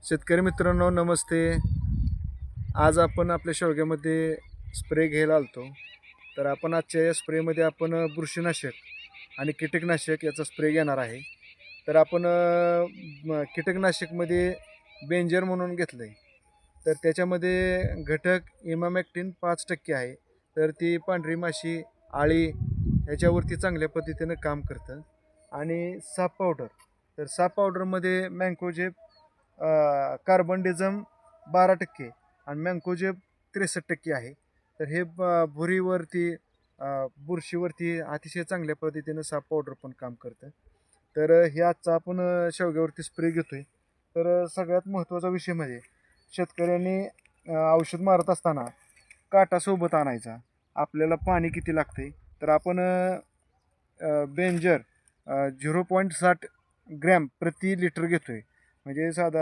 शेतकरी मित्रांनो नमस्ते. आज आपण आपल्या शेवग्यामध्ये स्प्रे घ्यायला आलतो. तर आपण आजच्या या स्प्रेमध्ये आपण बुरशीनाशक आणि कीटकनाशक याचा स्प्रे घेणार आहे. तर आपण कीटकनाशकमध्ये बेंजर म्हणून घेतलं आहे. तर त्याच्यामध्ये घटक इमामॅक्टिन 5% आहे. तर ती पांढरी माशी, आळी ह्याच्यावरती चांगल्या पद्धतीनं काम करतं. आणि साप पावडर, तर साप पावडरमध्ये मँकोजेब कार्बनडिझम 12% आणि मँकोजेब 63% आहे. तर हे भुरीवरती बुरशीवरती अतिशय चांगल्या पद्धतीनं साप पावडर पण काम करतं. तर हे आजचा आपण शेवग्यावरती स्प्रे घेतोय. तर सगळ्यात महत्त्वाचा विषय म्हणजे शेतकऱ्यांनी औषध मारत असताना काटा सोबत आणायचा. आपल्याला पाणी किती लागते तर आपण बेंजर 0.60 ग्रॅम प्रति लिटर घेतोय. म्हणजे साधा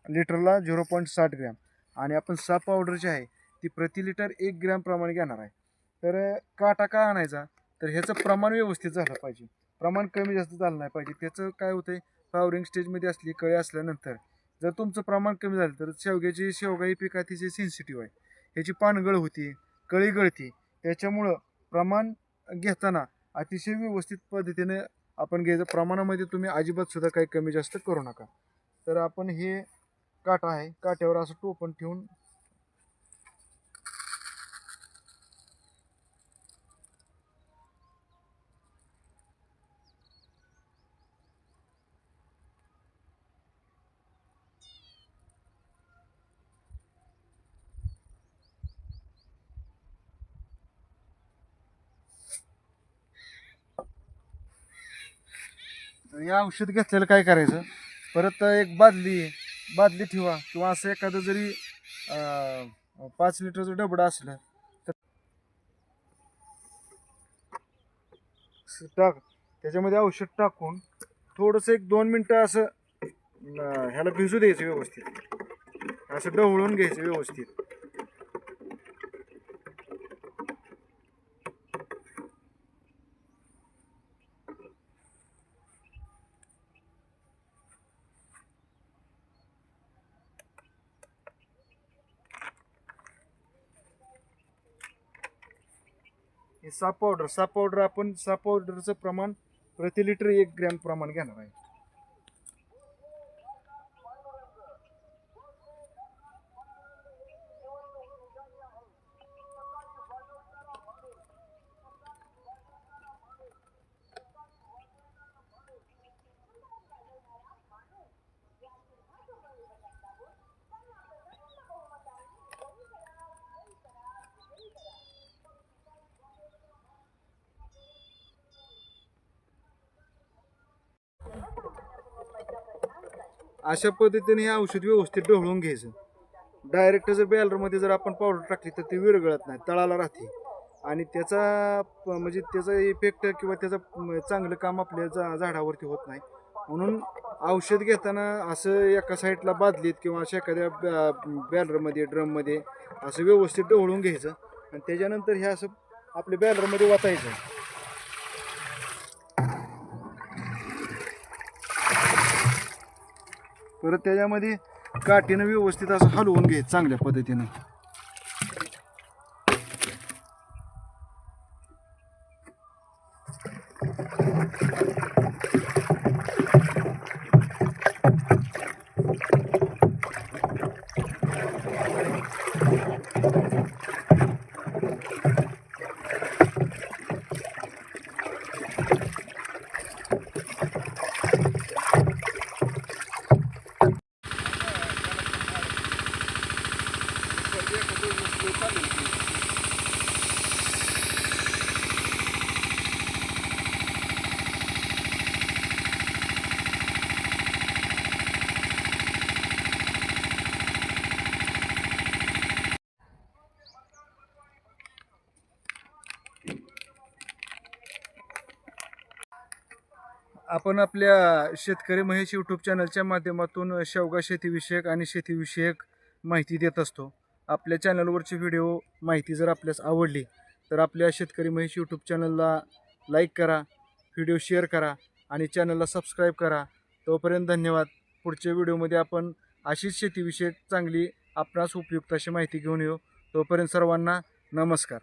लिटरला 0.60 ग्रॅम. आणि आपण साप पावडर जी आहे ती प्रति लिटर 1 ग्रॅम प्रमाणे घेणार आहे. तर काटा का आणायचा तर ह्याचं प्रमाण व्यवस्थित झालं पाहिजे. प्रमाण कमी जास्त झालं नाही पाहिजे. त्याचं काय होतंय, फ्लॉवरिंग स्टेजमध्ये असली कळी असल्यानंतर जर तुमचं प्रमाण कमी झालं तर शेवगा ही पीक अतिशय सेन्सिटिव्ह आहे. ह्याची पानगळ होती, कळी गळती. त्याच्यामुळं प्रमाण घेताना अतिशय व्यवस्थित पद्धतीने आपण घ्यायचं. प्रमाणामध्ये तुम्ही अजिबात सुद्धा काही कमी जास्त करू नका. तर आपण हे काटा आहे, काट्यावर असं टोपण ठेवून हे औषध घेतलेलं काय करायचं, परत एक बादली ठेवा किंवा असं एखादं जरी 5 लिटरचं डबडं असलं तर टाक, त्याच्यामध्ये औषध टाकून थोडंसं 1-2 मिनटं असं ह्याला भिजू द्यायचं व्यवस्थित. असं ढवळून घ्यायचं व्यवस्थित. हे साप पावडर आपण साप पावडरचं प्रमाण प्रति लिटर 1 ग्रॅम प्रमाण घेणार आहे. अशा पद्धतीने हे औषध व्यवस्थित ढवळून घ्यायचं. डायरेक्ट जर बॅलरमध्ये जर आपण पावडर टाकली तर ती विरघळत नाही, तळाला राहते. आणि म्हणजे त्याचा इफेक्ट किंवा त्याचं चांगलं काम आपल्या झाडावरती होत नाही. म्हणून औषध घेताना असं एका साईडला बादलीत किंवा अशा एखाद्या बॅलरमध्ये ड्रममध्ये असं व्यवस्थित ढवळून घ्यायचं. आणि त्याच्यानंतर हे असं आपल्या बॅलरमध्ये वाचायचं. परत त्याच्यामध्ये काठीनं व्यवस्थित असं हलवून घ्यायचं चांगल्या पद्धतीनं. आपण आपल्या शेतकरी महेश यूट्यूब चॅनलच्या माध्यमातून शेवगा शेतीविषयक आणि शेतीविषयक माहिती देत असतो. आपल्या चॅनलवरची व्हिडिओ माहिती जर आपल्यास आवडली तर आपल्या शेतकरी महेश यूट्यूब चॅनलला लाईक करा, व्हिडिओ शेअर करा आणि चॅनलला सबस्क्राईब करा. तोपर्यंत धन्यवाद. पुढच्या व्हिडिओमध्ये आपण अशीच शेतीविषयक चांगली आपणास उपयुक्त अशी माहिती घेऊन येऊ. तोपर्यंत सर्वांना नमस्कार.